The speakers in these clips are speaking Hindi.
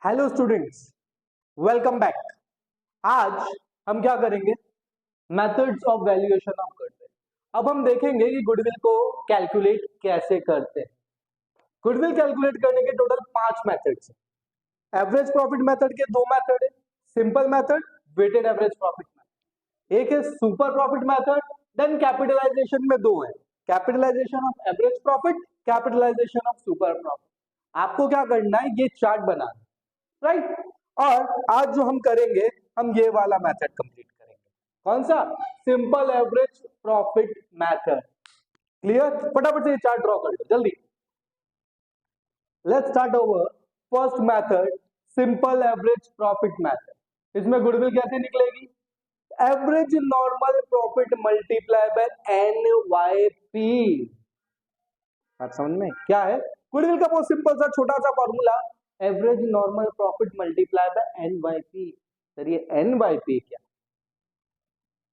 Hello students, welcome back. आज हम क्या करेंगे? मेथड्स ऑफ वैल्यूएशन हम करते हैं। अब हम देखेंगे कि गुडविल को कैलकुलेट कैसे करते हैं। गुडविल कैलकुलेट करने के टोटल 5 मेथड्स हैं। एवरेज प्रॉफिट मेथड के 2 मेथड है, simple method, weighted average profit method. एक है super profit method, then capitalisation में 2 है, capitalisation of average profit, capitalisation of super profit. आपको क्या करना है? ये चार्ट बनाना, राइट। और आज जो हम करेंगे, हम ये वाला मेथड कंप्लीट करेंगे। कौन सा? Simple average profit method. Clear? फटाफट से ये चार्ट ड्रॉ कर लो जल्दी। Let's start over. First method, simple average profit method. इसमें गुडविल कैसे निकलेगी? Average normal profit multiply by NYP। बात समझ में क्या है? गुडविल का बहुत सिंपल सा छोटा सा formula, average normal profit multiply by NYP। Sir ये NYP क्या?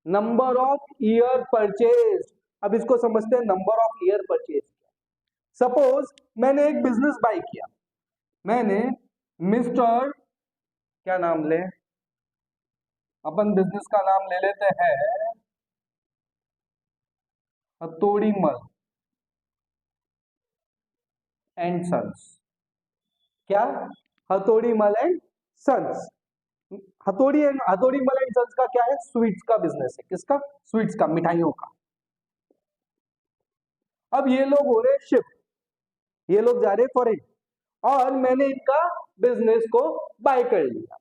Number of year purchase. अब इसको समझते हैं, number of year purchase. Suppose मैंने एक बिजनेस बाय किया, मैंने मिस्टर, क्या नाम ले, अपन बिजनेस का नाम ले लेते हैं हथौड़ीमल एंड सन्स। क्या? हथौड़ीमल एंड सन्स। हथौड़ीमल एंड सन्स का क्या है? स्वीट्स का बिजनेस है। किसका? स्वीट्स का, मिठाइयों का। अब ये लोग हो रहे शिफ्ट, ये लोग जा रहे फॉरेन, और मैंने इनका बिजनेस को बाय कर लिया।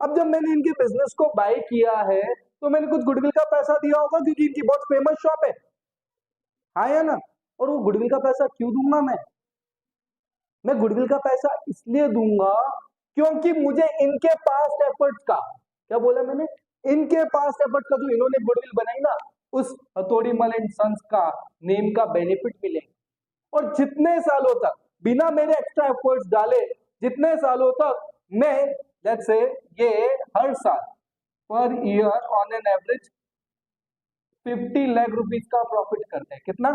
अब जब मैंने इनके बिजनेस को बाय किया है तो मैंने कुछ गुडविल का पैसा दिया होगा, क्योंकि इनकी बहुत फेमस शॉप है, हाँ या ना? और वो गुडविल का पैसा क्यों दूंगा मैं गुडविल का पैसा इसलिए दूंगा क्योंकि मुझे इनके पास्ट एफर्ट का, क्या बोला मैंने, इनके पास्ट एफर्ट का, जो इन्होंने गुडविल बनाई ना, उस हथौड़ीमल एंड सन्स का नेम का बेनिफिट मिलेगा। और जितने सालों तक बिना मेरे एक्स्ट्रा एफर्ट्स डाले, जितने सालों तक मैं, लेट्स से ये हर साल पर year on an average 50 lakh rupees का प्रॉफिट करते हैं। कितना?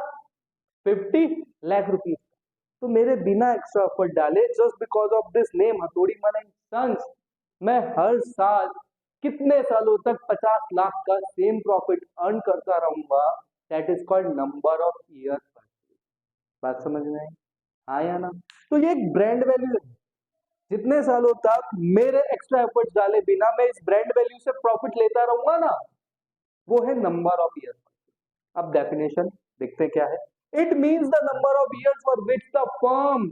50 लाख रुपीस। तो मेरे बिना एक्स्ट्रा एफर्ट डाले, just because of this name Hathodimal and sons, मैं हर साल कितने सालों तक 50 लाख का सेम प्रॉफिट अर्न करता रहूंगा। That is called number of year. बात समझ में आई? हाँ या ना? तो ये एक ब्रांड वैल्यू है। जितने सालों तक मेरे एक्स्ट्रा एफर्ट्स डाले बिना मैं इस ब्रांड वैल्यू से प्रॉफिट लेता रहूंगा ना, वो है नंबर ऑफ ईयर। अब डेफिनेशन देखते हैं क्या है। It means the number of years for which the firm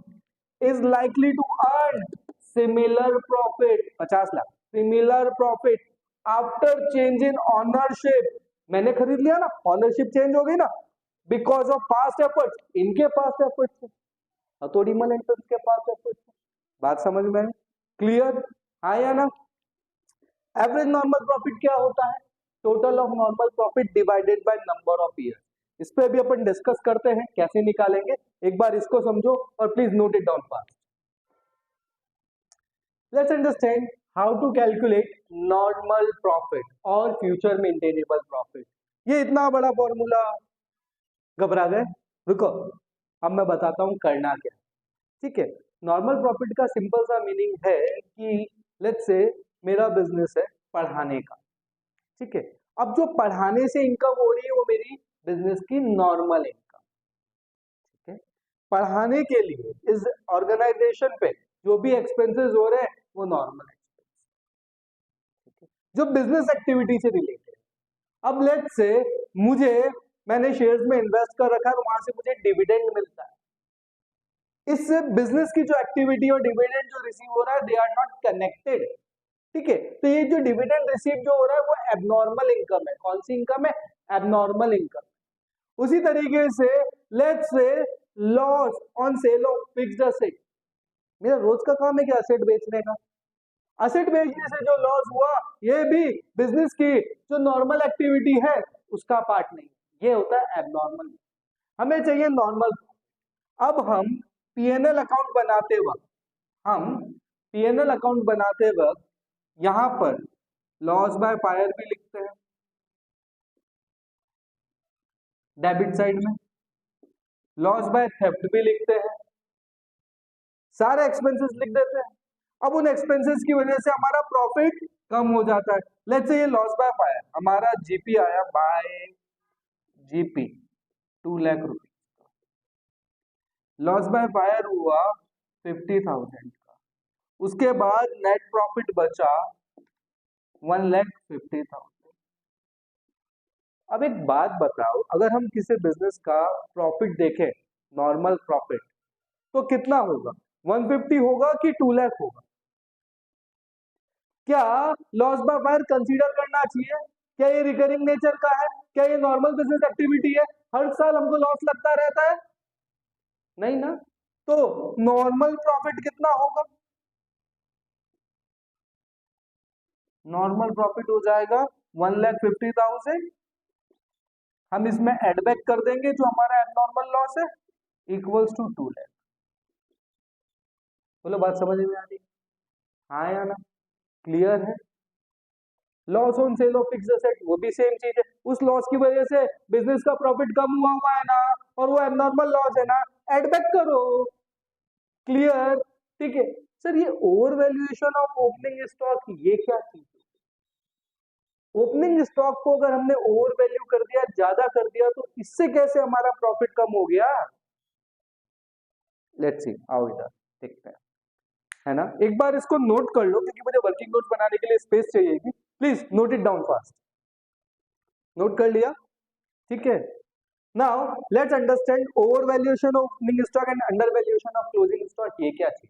is likely to earn similar profit, 50 lakh similar profit after change in ownership. मैंने खरीद लिया ना, ऑनरशिप चेंज हो गई ना, बिकॉज ऑफ पास्ट एफर्ट्स, इनके past efforts, Hathaurimal and sons के पास्ट एफर्ट्स। बात समझ में है? क्लियर? हाँ या ना? एवरेज नॉर्मल प्रॉफिट क्या होता है? Total of normal profit divided by number of year. इस पे भी अपन डिस्कस करते हैं कैसे निकालेंगे। एक बार इसको समझो और please note it down fast. Let's understand how to calculate normal profit और फ्यूचर मेंटेनेबल प्रॉफिट। ये इतना बड़ा फॉर्मूला, घबरा गए? रुको, अब मैं बताता हूं करना क्या। ठीक है, नॉर्मल प्रॉफिट का सिंपल सा मीनिंग है कि लेट्स से मेरा बिजनेस है पढ़ाने का, ठीक है। अब जो पढ़ाने से इनकम हो रही है वो मेरी बिजनेस की नॉर्मल इनकम, ठीक है। पढ़ाने के लिए इस ऑर्गेनाइजेशन पे जो भी एक्सपेंसेस हो रहे हैं वो नॉर्मल एक्सपेंस, ठीक है, जो बिजनेस एक्टिविटी से रिलेटेड। अब लेट्स से मुझे, मैंने शेयर्स में इन्वेस्ट कर रखा है, वहां से मुझे डिविडेंड मिलता है। इससे बिजनेस की जो एक्टिविटी और डिविडेंड जो रिसीव हो रहा है, दे आर नॉट कनेक्टेड, ठीक है। तो ये जो डिविडेंड रिसीव जो हो रहा है वो एबनॉर्मल इनकम है। कौन सी इनकम है? Abnormal income. उसी तरीके से let's say loss on sale of fixed asset, मेरा रोज का काम है कि असेट बेचने का, असेट बेचने से जो लॉस हुआ ये भी बिजनेस की जो नॉर्मल एक्टिविटी है उसका पार्ट नहीं, ये होता है एबनॉर्मल। हमें चाहिए नॉर्मल। अब हम पीएनएल अकाउंट बनाते वक्त, हम पीएनएल अकाउंट बनाते वक्त यहां पर लॉस बाय फायर भी लिखते हैं डेबिट साइड में, लॉस बाय थेफ्ट भी लिखते हैं, सारे एक्सपेंसेस लिख देते हैं। अब उन एक्सपेंसेस की वजह से हमारा प्रॉफिट कम हो जाता है। लेट्स से ये लॉस बाय फायर, हमारा जीपी आया बाय जीपी 2 लाख रुपए, लॉस बाय फायर हुआ 50,000 का, उसके बाद नेट प्रॉफिट बचा 1,50,000। अब एक बात बताओ, अगर हम किसी बिजनेस का प्रॉफिट देखें, नॉर्मल प्रॉफिट, तो कितना होगा? 150 होगा कि 2 लाख होगा? क्या लॉस बाय फायर कंसीडर करना चाहिए? क्या ये रिकरिंग नेचर का है? क्या ये नॉर्मल बिजनेस एक्टिविटी है? हर साल हमको लॉस लगता रहता है? नहीं ना। तो नॉर्मल प्रॉफिट कितना होगा? नॉर्मल प्रॉफिट हो जाएगा 1,50,000। हम इसमें एड बैक कर देंगे जो हमारा एबनॉर्मल लॉस है, इक्वल्स टू 2 लाख। बोलो बात समझ में आ रही? हाँ या ना? क्लियर है? Loss on sale of fixed asset वो भी सेम चीज है, उस लॉस की वजह से बिजनेस का प्रॉफिट कम हुआ है ना, और वो एबनॉर्मल लॉस है ना, एड बैक करो। क्लियर? ठीक है सर, ये over valuation of opening stock ये क्या चीज है? ओपनिंग स्टॉक को अगर हमने ओवर वैल्यू कर दिया, ज्यादा कर दिया, तो इससे कैसे हमारा प्रॉफिट कम हो गया? लेट्स सी आओ इधर देखते हैं, है ना। एक बार इसको नोट कर लो क्योंकि मुझे वर्किंग नोट्स बनाने के लिए स्पेस चाहिएगी। Please note it down fast. Note कर लिया? ठीक है। Now let's understand over valuation of opening stock and under valuation of closing stock ये क्या चीज?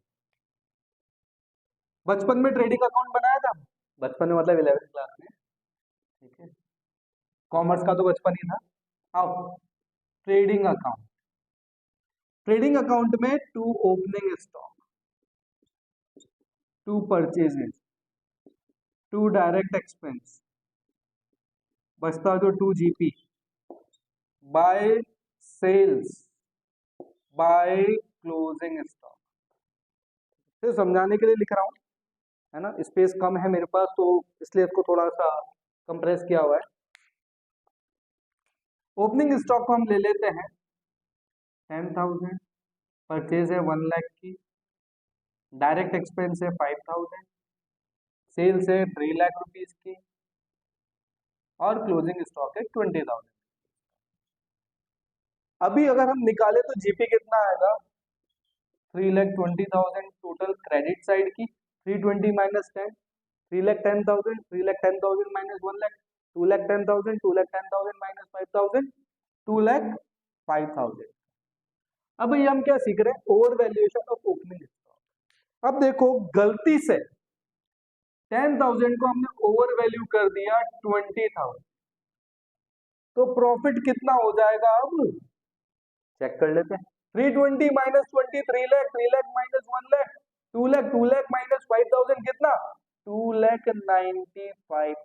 बचपन में ट्रेडिंग अकाउंट बनाया था, बचपन में मतलब 11th क्लास में, ठीक है। कॉमर्स का तो बचपन ही था। आओ, ट्रेडिंग अकाउंट, ट्रेडिंग अकाउंट में 2 opening stock, 2 purchases, 2 direct expense, बचता जो 2 GP, by sales, by closing stock. सिर्फ समझाने के लिए लिख रहा हूं, है ना, स्पेस कम है मेरे पास तो इसलिए इसको थोड़ा सा कंप्रेस किया हुआ है। ओपनिंग स्टॉक को हम ले लेते हैं 10,000, परचेज है 1 लाख की, डायरेक्ट एक्सपेंस है 5,000, सेल्स है 3 लाख रुपीज की, और क्लोजिंग स्टॉक है 20,000। अभी अगर हम निकाले तो जीपी कितना आएगा? 3,20,000 टोटल क्रेडिट साइड की, 320 माइनस 10, 3,10,000, 3,10,000 माइनस 1 लाख, 2,10,000, 2,10,000 माइनस 5,000, 2,05,000। अब ये हम क्या सीख रहे हैं? Over valuation of opening stock. अब देखो गलती से 10,000 को हमने ओवर वैल्यू कर दिया 20,000, तो प्रॉफिट कितना हो जाएगा? अब चेक कर लेते हैं। 320 minus 20 3 lakh, 3 lakh minus 1 lakh, 2 lakh, 2 lakh minus 5,000 कितना? 2,95,000।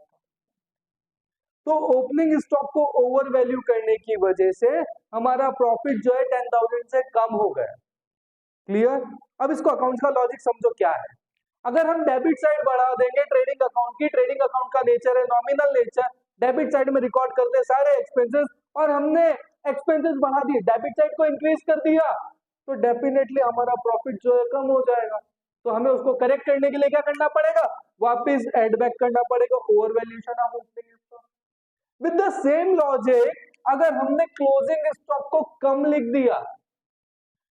तो ओपनिंग स्टॉक को ओवर वैल्यू करने की वजह से हमारा प्रॉफिट जो है 10,000 से कम हो गया। क्लियर? अब इसको अकाउंट्स का लॉजिक समझो क्या है। अगर हम डेबिट साइड बढ़ा देंगे ट्रेडिंग अकाउंट की, ट्रेडिंग अकाउंट का नेचर है नॉमिनल नेचर, डेबिट साइड में रिकॉर्ड करते सारे एक्सपेंसेस, और हमने एक्सपेंसेस बढ़ा दिए, डेबिट साइड को इंक्रीज कर दिया, तो डेफिनेटली हमारा प्रॉफिट जो है कम हो जाएगा। तो हमें उसको करेक्ट करने के लिए क्या करना पड़ेगा? वापस एड बैक करना पड़ेगा over valuation of opening stock. With the same logic, अगर हमने क्लोजिंग स्टॉक को कम लिख दिया,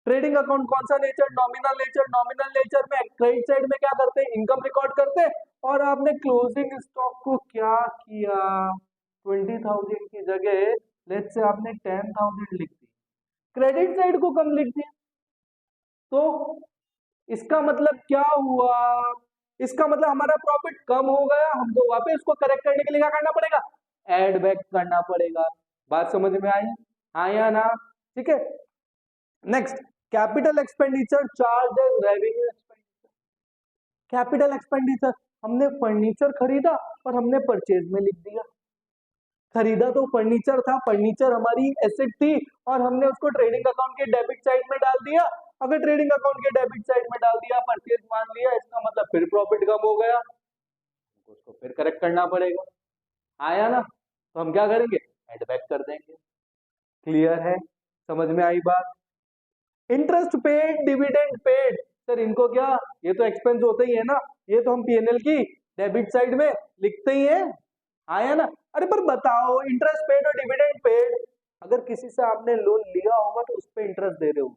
ट्रेडिंग अकाउंट कौन सा nature? Nominal nature. Nominal nature में क्रेडिट साइड में क्या करते हैं? इनकम रिकॉर्ड करते हैं। और आपने क्लोजिंग स्टॉक को क्या किया? 20,000 की जगह लेट्स से आपने 10,000 लिख दी, क्रेडिट साइड को कम लिख दिया। तो इसका मतलब क्या हुआ? इसका मतलब हमारा प्रॉफिट कम हो गया, हमको वापस इसको करेक्ट करने के लिए क्या करना पड़ेगा? एड बैक करना पड़ेगा। बात समझ में आई? हाँ या ना? ठीक है। Next, capital expenditure charge as revenue expenditure. Capital expenditure, हमने फर्नीचर खरीदा और हमने परचेज में लिख दिया। खरीदा तो फर्नीचर था, फर्नीचर हमारी एसेट थी, और हमने उसको ट्रेडिंग अकाउंट के डेबिट साइड में डाल दिया। अगर ट्रेडिंग अकाउंट के डेबिट साइड में डाल दिया, परचेज मान लिया, इसका मतलब फिर प्रॉफिट कम हो गया, उसको फिर करेक्ट करना पड़ेगा। आया ना? तो हम क्या करेंगे? एड बैक कर देंगे। क्लियर है? समझ में आई बात? Interest paid, dividend paid, sir इनको क्या, ये तो एक्सपेंस होते ही है ना, ये तो हम पीएनएल की डेबिट साइड में लिखते ही है, आया ना। अरे पर बताओ, इंटरेस्ट पेड और डिविडेंड पेड, अगर किसी से आपने लोन लिया होगा तो उस पर इंटरेस्ट दे रहे हो,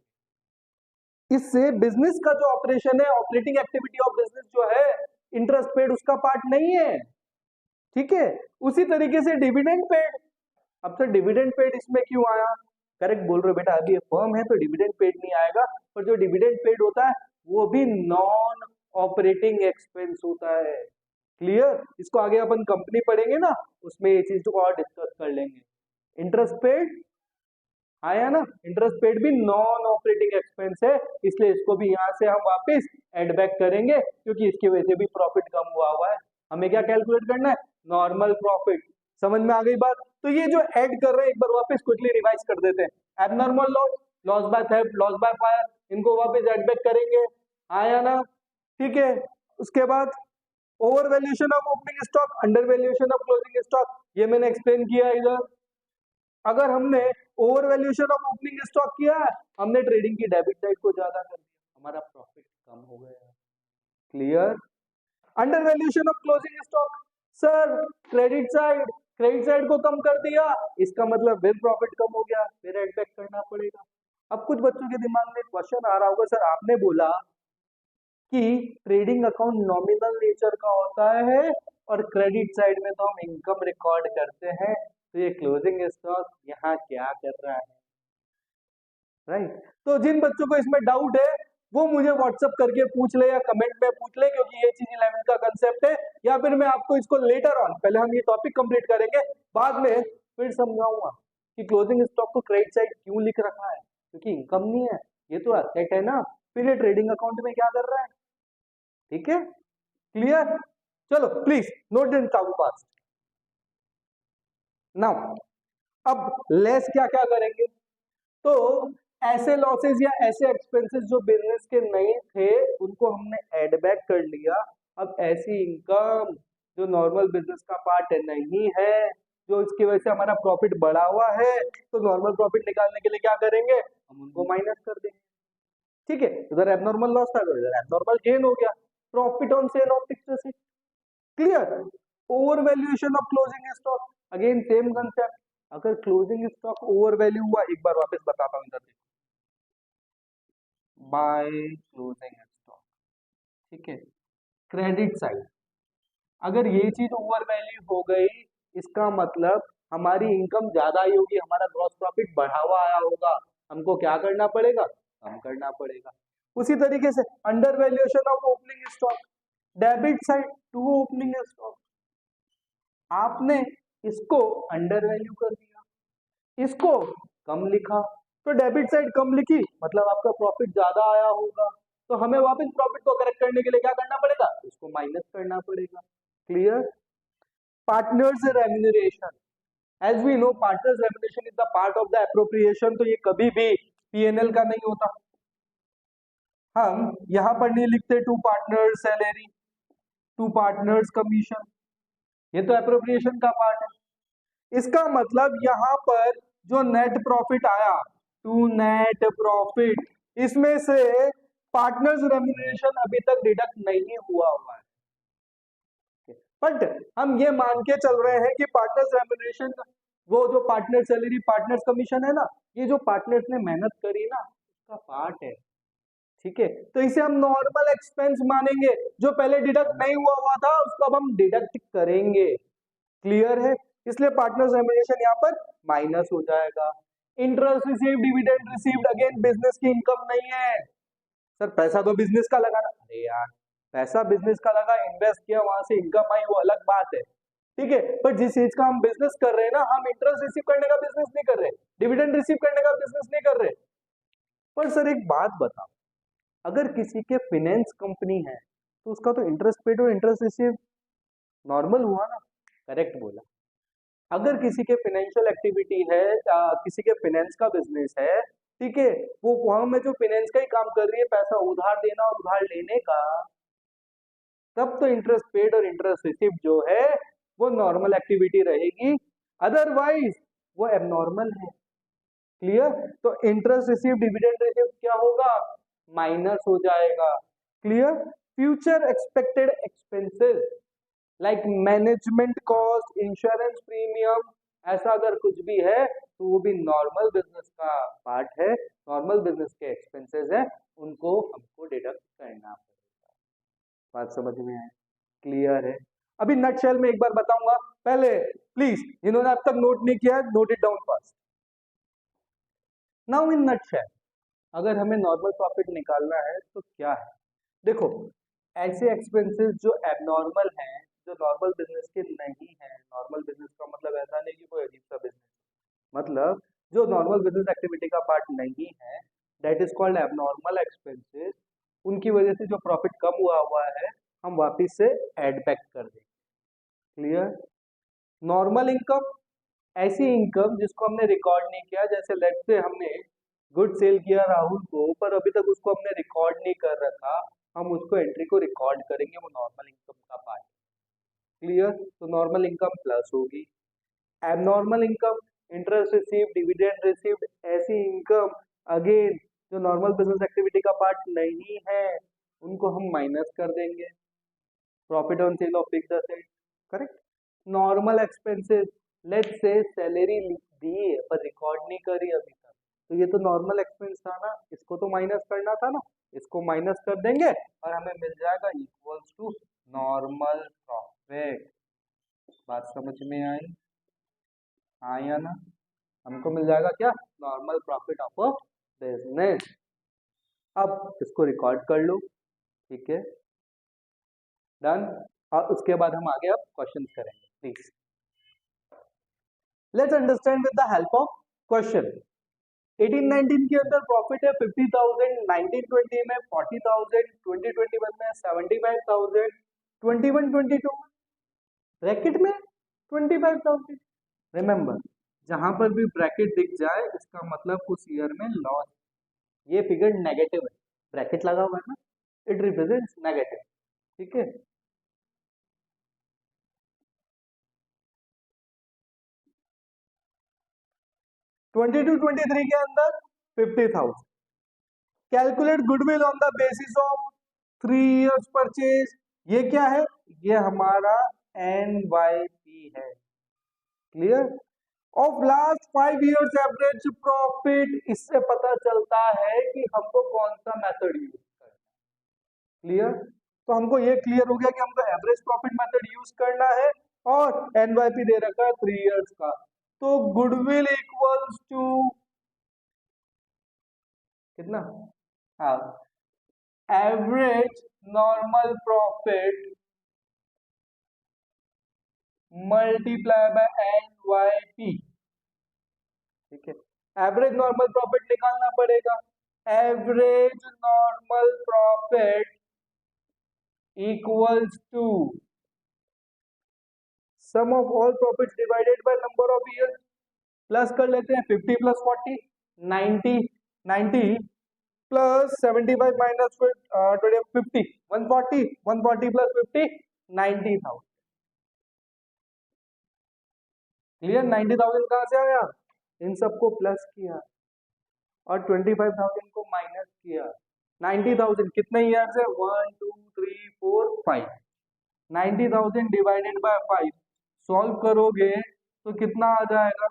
इससे बिजनेस का जो ऑपरेशन है, ऑपरेटिंग एक्टिविटी ऑफ बिजनेस जो है, इंटरेस्ट पेड उसका पार्ट नहीं है, ठीक है। उसी तरीके से डिविडेंड पेड, अब तो डिविडेंड पेड इसमें क्यों आया, करेक्ट बोल रहे हो बेटा, अभी फर्म है तो डिविडेंड पेड नहीं आएगा, पर जो डिविडेंड पेड होता है वो भी नॉन ऑपरेटिंग एक्सपेंस होता है, क्लियर। इसको आगे अपन कंपनी पढ़ेंगे ना, उसमें ये चीज को और डिस्कस कर लेंगे। इंटरेस्ट पेड आया ना, इंटरेस्ट पेड भी नॉन ऑपरेटिंग एक्सपेंस है, इसलिए इसको भी यहां से हम वापस एड बैक करेंगे, क्योंकि इसकी वजह से भी प्रॉफिट कम हुआ है। हमें क्या कैलकुलेट करना है, नॉर्मल प्रॉफिट। समझ में आ गई बात। तो ये जो ऐड कर रहे हैं एक बार वापस क्विकली रिवाइज कर देते हैं। Abnormal loss, loss by theft, loss by fire, इनको वापस ऐड बैक करेंगे, आया ना, ठीक है। उसके बाद over valuation of opening stock, under valuation of closing stock, ये मैंने एक्सप्लेन किया इधर। अगर हमने over valuation of opening stock किया है, हमने ट्रेडिंग की डेबिट साइड को ज्यादा कर दिया, हमारा प्रॉफिट कम हो गया, clear. Under valuation of closing stock, sir credit side को कम कर दिया, इसका मतलब फिर प्रॉफिट कम हो गया, फिर एड बैक करना पड़ेगा। अब कुछ बच्चों के दिमाग में क्वेश्चन आ रहा होगा, सर आपने बोला कि ट्रेडिंग अकाउंट नॉमिनल नेचर का होता है और क्रेडिट साइड में तो हम इनकम रिकॉर्ड करते हैं, तो ये क्लोजिंग स्टॉक यहाँ क्या कर रहा है, राइट। तो जिन बच्चों को इसमें डाउट है वो मुझे व्हाट्सअप करके पूछ ले या कमेंट में पूछ ले, क्योंकि ये चीज 11 का कंसेप्ट है, या फिर मैं आपको इसको लेटर ऑन, पहले हम ये टॉपिक कंप्लीट करेंगे, बाद में फिर समझाऊंगा कि क्लोजिंग स्टॉक को क्रेडिट साइड क्यों लिख रखा है, क्योंकि इनकम नहीं है, ये तो एसेट है ना, फिर ये ट्रेडिंग अकाउंट में क्या कर रहा है, ठीक है, क्लियर। चलो प्लीज नोट दिन डाउन फास्ट। नाउ अब लेस क्या क्या करेंगे, तो ऐसे लॉसेस या ऐसे एक्सपेंसेस जो बिजनेस के नहीं थे उनको हमने ऐड बैक कर लिया। अब ऐसी इनकम जो नॉर्मल बिजनेस का पार्ट नहीं है, जो इसकी वजह से हमारा प्रॉफिट बढ़ा हुआ है, तो नॉर्मल प्रॉफिट निकालने के लिए क्या करेंगे, हम उनको माइनस कर देंगे, ठीक है। उधर एबनॉर्मल लॉस था तो इधर एबनॉर्मल गेन हो गया, profit on sale of fixed asset, clear. Over valuation of closing stock, again same concept, अगर क्लोजिंग स्टॉक ओवर वैल्यू हुआ, एक बार वापस बताता हूं इधर देखो, बाय क्लोजिंग स्टॉक, ठीक है। क्रेडिट साइड अगर ये चीज ओवर वैल्यू हो गई, इसका मतलब हमारी इनकम ज्यादा ही होगी, हमारा ग्रॉस प्रॉफिट बढ़ा हुआ आया होगा, हमको क्या करना पड़ेगा, कम करना पड़ेगा। उसी तरीके से under valuation of opening stock, debit side to opening stock, आपने इसको अंडर वैल्यू कर दिया, इसको कम लिखा, तो डेबिट साइड कम लिखी मतलब आपका प्रॉफिट ज्यादा आया होगा, तो हमें वापस प्रॉफिट को करेक्ट करने के लिए क्या करना पड़ेगा, इसको माइनस करना पड़ेगा, clear. Partners remuneration, as we know partners remuneration is the part of the appropriation, तो ये कभी भी पीएनएल का नहीं होता। हम यहां पर नहीं लिखते to partners salary, to partners commission, ये तो एप्रोप्रिएशन का पार्ट है। इसका मतलब यहां पर जो नेट प्रॉफिट आया, टू नेट प्रॉफिट, इसमें से पार्टनर्स रेम्यूनरेशन अभी तक डिडक्ट नहीं हुआ हुआ है, बट हम ये मान के चल रहे हैं कि पार्टनर्स रेम्यूनरेशन, वो जो पार्टनर सैलरी पार्टनर्स कमीशन है ना, ये जो पार्टनर्स ने मेहनत करी ना उसका पार्ट है, ठीक है। तो इसे हम नॉर्मल एक्सपेंस मानेंगे, जो पहले डिडक्ट नहीं हुआ था उसको अब हम डिडक्ट करेंगे, क्लियर है। इसलिए पार्टनर्स रेम्यूनरेशन यहाँ पर माइनस हो जाएगा। Interest received, dividend received, again business की इनकम नहीं है, सर पैसा तो बिजनेस का लगा ना, अरे यार पैसा बिजनेस का लगा, इन्वेस्ट किया, वहां से इनकम आई, वो अलग बात है, ठीक है। पर जिस चीज का हम बिजनेस कर रहे हैं ना, हम इंटरेस्ट रिसीव करने का बिजनेस नहीं कर रहे, डिविडेंड रिसीव करने का बिजनेस नहीं कर रहे। पर सर एक बात बताओ, अगर किसी के फाइनेंस कंपनी है तो उसका तो इंटरेस्ट पेड और इंटरेस्ट रिसीव नॉर्मल हुआ ना, करेक्ट बोला। अगर किसी के फाइनेंशियल एक्टिविटी है, किसी के फाइनेंस का बिजनेस है, ठीक है, वो वहां में जो फाइनेंस का ही काम कर रही है, पैसा उधार देना और उधार लेने का, तब तो इंटरेस्ट पेड और इंटरेस्ट रिसीव जो है वो नॉर्मल एक्टिविटी रहेगी, अदरवाइज वो एबनॉर्मल है, क्लियर। तो इंटरेस्ट रिसीव, डिविडेंड रिसीव क्या होगा, माइनस हो जाएगा। Clear? Future expected expenses like management cost, insurance premium, ऐसा अगर कुछ भी है तो वो भी नॉर्मल बिजनेस का पार्ट है, नॉर्मल बिजनेस के एक्सपेंसेस है, उनको हमको डिडक्ट करना पड़ेगा। बात समझ में आए? क्लियर है? अभी नटशेल में एक बार बताऊंगा, पहले प्लीज जिन्होंने अब तक नोट नहीं किया note it down fast. Now in nutshell अगर हमें नॉर्मल प्रॉफिट निकालना है तो क्या है? देखो, ऐसे एक्सपेंसेस जो एबनॉर्मल हैं, जो नॉर्मल बिजनेस के नहीं है, नॉर्मल बिजनेस का मतलब ऐसा नहीं कि कोई अजीब सा बिजनेस, मतलब जो नॉर्मल बिजनेस एक्टिविटी का पार्ट नहीं है, that is called abnormal expenses. उनकी वजह से जो प्रॉफिट कम हुआ है हम वापिस से एड बैक कर देंगे। क्लियर? नॉर्मल इनकम, ऐसी इनकम जिसको हमने रिकॉर्ड नहीं किया, जैसे लेट से हमने गुड सेल किया राहुल को पर अभी तक उसको हमने रिकॉर्ड नहीं कर रखा, हम उसको एंट्री को रिकॉर्ड करेंगे, वो नॉर्मल इनकम का पार्ट। क्लियर? तो नॉर्मल इनकम प्लस होगी। Abnormal income, interest received, dividend received, ऐसी इनकम अगेन जो नॉर्मल बिजनेस एक्टिविटी का पार्ट नहीं है उनको हम माइनस कर देंगे। Profit on sale of fixed asset, correct? Normal expenses, let's say salary दी है पर रिकॉर्ड नहीं करी अभी तक, तो ये तो नॉर्मल एक्सपेंस था ना, इसको तो माइनस करना था ना, इसको माइनस कर देंगे और हमें मिल जाएगा इक्वल्स टू नॉर्मल प्रॉफिट। बात समझ में आई? हाँ या ना? हमको मिल जाएगा क्या? Normal profit of a business. अब इसको रिकॉर्ड कर लो, ठीक है, डन। और उसके बाद हम आगे अब क्वेश्चन करेंगे, please let's understand with the help of question. 18-19 के अंदर प्रॉफिट है 50,000, 19-20 में 40,000, 20-21 में 75,000, 21-22 ब्रैकेट में 25,000। रिमेंबर, जहां पर भी ब्रैकेट दिख जाए इसका मतलब उस ईयर में लॉस, ये फिगर नेगेटिव है, ब्रैकेट लगा हुआ है ना, इट रिप्रेजेंट्स नेगेटिव, ठीक है। ट्वेंटी टू 23 के अंदर 50,000। Calculate goodwill on the basis of 3 years purchase, ये क्या है? ये हमारा NYP है। Clear? Of last 5 years average profit, इससे पता चलता है कि हमको कौन सा मेथड यूज करना है। क्लियर? तो हमको ये क्लियर हो गया कि हमको एवरेज प्रॉफिट मेथड यूज करना है और NYP दे रखा है 3 इयर्स का, तो गुडविल इक्वल्स टू कितना? हाँ, average normal profit multiply by NYP, ठीक है। एवरेज नॉर्मल प्रॉफिट निकालना पड़ेगा, average normal profit equals to sum of all profits divided by number of years, plus कर लेते हैं 50 plus 40 90, 90 plus 75 minus 50 140, 140 plus 50 90,000। Clear? 90,000 कहां से आया? इन सबको प्लस किया और 25,000 को माइनस किया। 90,000 कितने ईयर से? 1 2 3 4 5, 90,000 डिवाइडेड बाय 5 सॉल्व करोगे तो कितना आ जाएगा?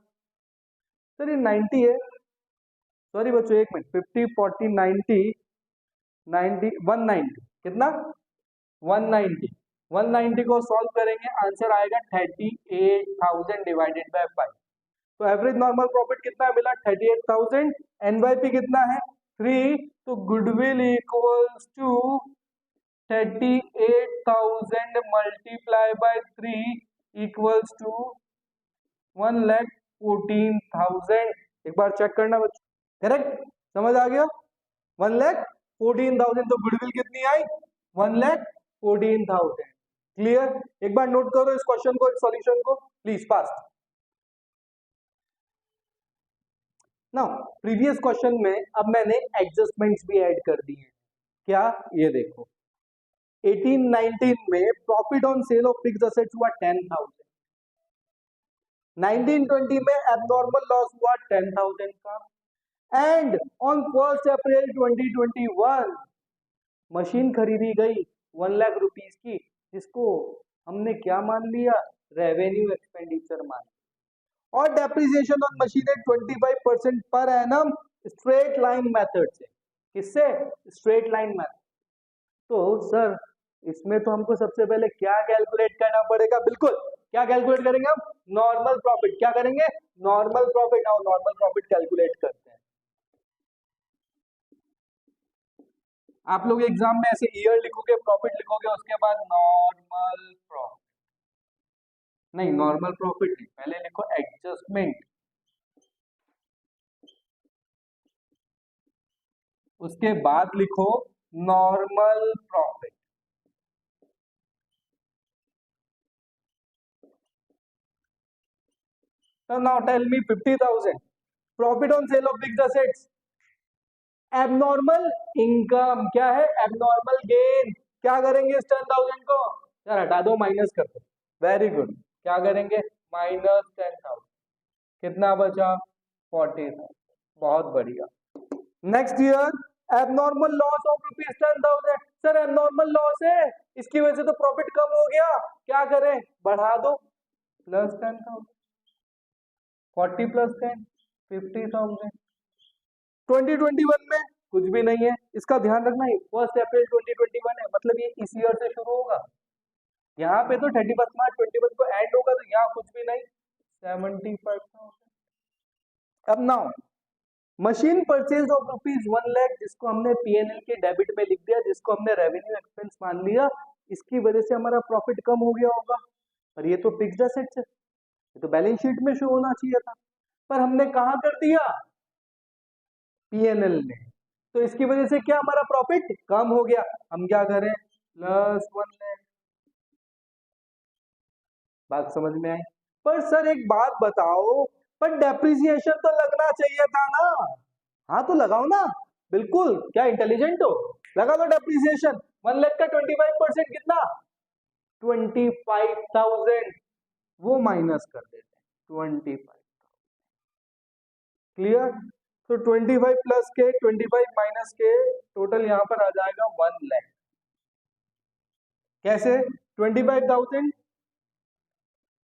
सर ये 90 है, सॉरी बच्चों एक मिनट, 50 40 90 90 190, कितना? 190, 190 को सॉल्व करेंगे आंसर आएगा 38,000 डिवाइडेड बाय 5। तो एवरेज नॉर्मल प्रॉफिट कितना मिला? 38,000। NYP कितना है? 3। तो goodwill equals to 38,000 multiply by 3 equals to 1,14,000। एक बार चेक करना बच्चों, करेक्ट? समझ आ गया? 1,14,000, तो गुडविल कितनी आई? 1,14,000। क्लियर? एक बार नोट करो इस क्वेश्चन को, इस सॉल्यूशन को please fast. Now previous question में अब मैंने एडजस्टमेंट्स भी ऐड कर दी हैं। क्या? ये देखो, 18-19 में profit on sale of fixed assets हुआ 10,000, 19-20 में एबनॉर्मल लॉस हुआ 10,000 का, एंड ऑन 1 अप्रैल 2021 मशीन खरीदी गई 1 लाख रुपीस की, जिसको हमने क्या मान लिया, रेवेन्यू एक्सपेंडिचर मान लिया। और डेप्रिसिएशन ऑन मशीन है 25% per annum straight line method से। किससे? Straight line method. तो सर इसमें तो हमको सबसे पहले क्या कैलकुलेट करना पड़ेगा? बिल्कुल, क्या कैलकुलेट करेंगे हम? Normal profit. क्या करेंगे? Normal profit. और नॉर्मल प्रॉफिट कैलकुलेट करते हैं। आप लोग एग्जाम में ऐसे ईयर लिखोगे, प्रॉफिट लिखोगे, उसके बाद नॉर्मल प्रॉफिट, नहीं नॉर्मल प्रॉफिट नहीं, पहले लिखो एडजस्टमेंट, उसके बाद लिखो normal profit. So now tell me 50,000 profit on sale of fixed assets, abnormal income क्या है? Abnormal gain. क्या करेंगे इस 10,000 को? सर हटा दो, माइनस कर दो। Very good. क्या करेंगे? -10,000। कितना बचा? 40,000। बहुत बढ़िया। Next year abnormal loss of ₹10,000। Sir abnormal loss है, इसकी वजह से तो प्रॉफिट कम हो गया, क्या करें? बढ़ा दो, +10,000। 40 + 10 50,000। 2021 में कुछ भी नहीं है, इसका ध्यान रखना है 1 अप्रैल 2021 है, मतलब ये इस ईयर से शुरू होगा। यहाँ पे तो 31 मार्च 21 को एंड होगा, तो यहाँ कुछ भी नहीं, 75,000। अब now machine purchase of ₹1 lakh, जिसको हमने पीएनएल के डेबिट में लिख दिया, जिसको हमने रेवेन्यू एक्सपेंस मान लिया, इसकी वजह से हमारा प्रॉफिट कम हो गया होगा। और ये तो फिक्स्ड एसेट्स है, ये तो बैलेंस शीट में शो होना चाहिए था, पर हमने कहाँ कर दिया? पीएनएल में। तो इसकी वजह से क्या हमारा प्रॉफिट कम हो गया। हम क्या करें? +1 लाख। बात समझ में आई? पर सर एक बात बताओ, पर डेप्रिसिएशन तो लगना चाहिए था ना? हाँ तो लगाओ ना, बिल्कुल, क्या इंटेलिजेंट हो, लगा दो डेप्रिसिएशन। 1 लाख का 25% कितना? 25,000। वो माइनस कर देते हैं 25। क्लियर? तो 25 प्लस के 25 माइनस के टोटल यहां पर आ जाएगा 1 लाख। कैसे? 25,000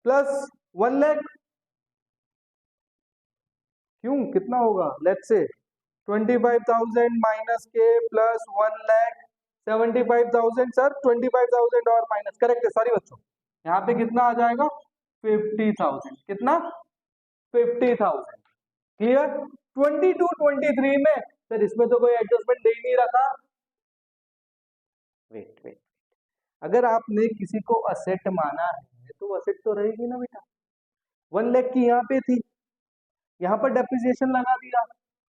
प्लस 1 लाख, क्यों कितना होगा? लेट्स से 25,000 माइनस के प्लस 1 लाख 75,000। सर 25,000 और माइनस, करेक्ट है, सॉरी बच्चों, यहाँ पे कितना आ जाएगा? 50,000। कितना? 50,000। क्लियर? 22-23 में सर इसमें तो कोई एडजस्टमेंट दे ही नहीं रखा। वेट वेट, अगर आपने किसी को असेट माना है तो असेट तो रहेगी ना बेटा। 1 लाख की यहाँ पे थी, यहाँ पर डेप्रिसिएशन लगा दिया,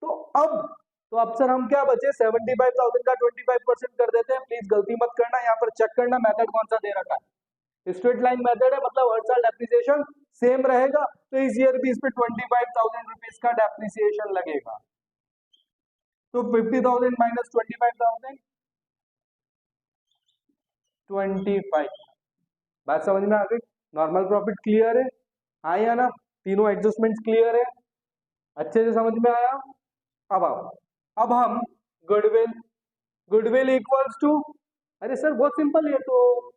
तो अब सर हम क्या बचे? 75,000 का 25% कर देते हैं। प्लीज गलती मत करना, यहाँ पर चेक करना मेथड कौन सा दे रखा है। स्ट्रेट लाइन मेथड है, मतलब हर साल डेप्रिसिएशन सेम रहेगा, तो इस ईयर भी इस पे 25,000 रुपीज का डेप्रिसिएशन लगेगा। तो 50,000 माइनस 25,000, 25। बात समझ में आ गई? नॉर्मल प्रॉफिट क्लियर है? हाँ या ना? तीनों एडजस्टमेंट्स क्लियर है? अच्छे से समझ में आया? अब आओ, अब हम गुडविल, गुडविल इक्वल्स टू, अरे सर बहुत सिंपल है, तो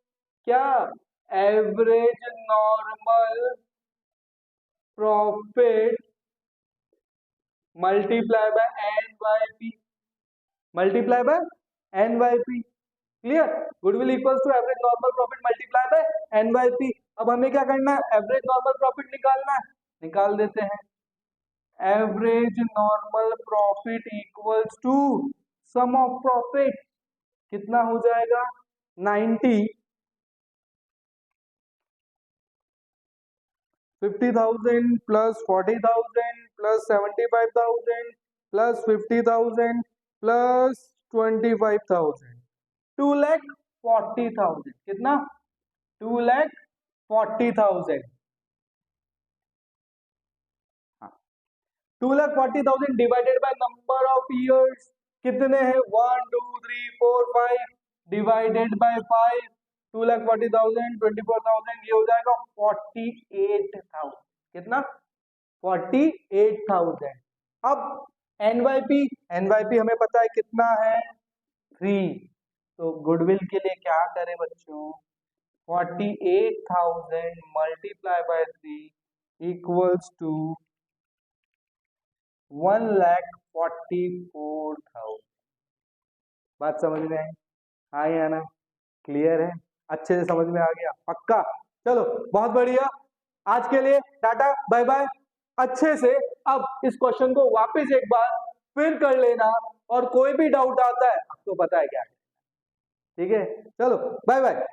क्या? Average normal profit multiply by N by P, multiply by N by P. Clear? Goodwill equals to average normal profit multiply by N by P. अब हमें क्या करना है? एवरेज नॉर्मल प्रॉफिट निकालना है, निकाल देते हैं। Average normal profit equals to sum of profit, कितना हो जाएगा? 90, 50,000 प्लस 40,000 प्लस 75,000 प्लस 50,000 प्लस 25,000, 2,40,000। कितना? 2,40,000। हाँ, 2,40,000 divided by number of years, कितने हैं? 1 2 3 4 5 डिवाइडेड बाय 5, 2,40,000 24,000, ये हो जाएगा 48,000। कितना? 48,000। अब एनवाईपी, एनवाईपी हमें पता है कितना है 3, तो गुडविल के लिए क्या करें बच्चों, 48,000 मल्टीप्लाई बाय 3 इक्वल्स टू 1,44,000। बात समझ में आई? हाँ या ना? क्लियर है? अच्छे से समझ में आ गया? पक्का? चलो बहुत बढ़िया, आज के लिए टाटा बाय बाय। अच्छे से अब इस क्वेश्चन को वापस एक बार फिर कर लेना, और कोई भी डाउट आता है तो पता है क्या, ठीक है? चलो बाय बाय।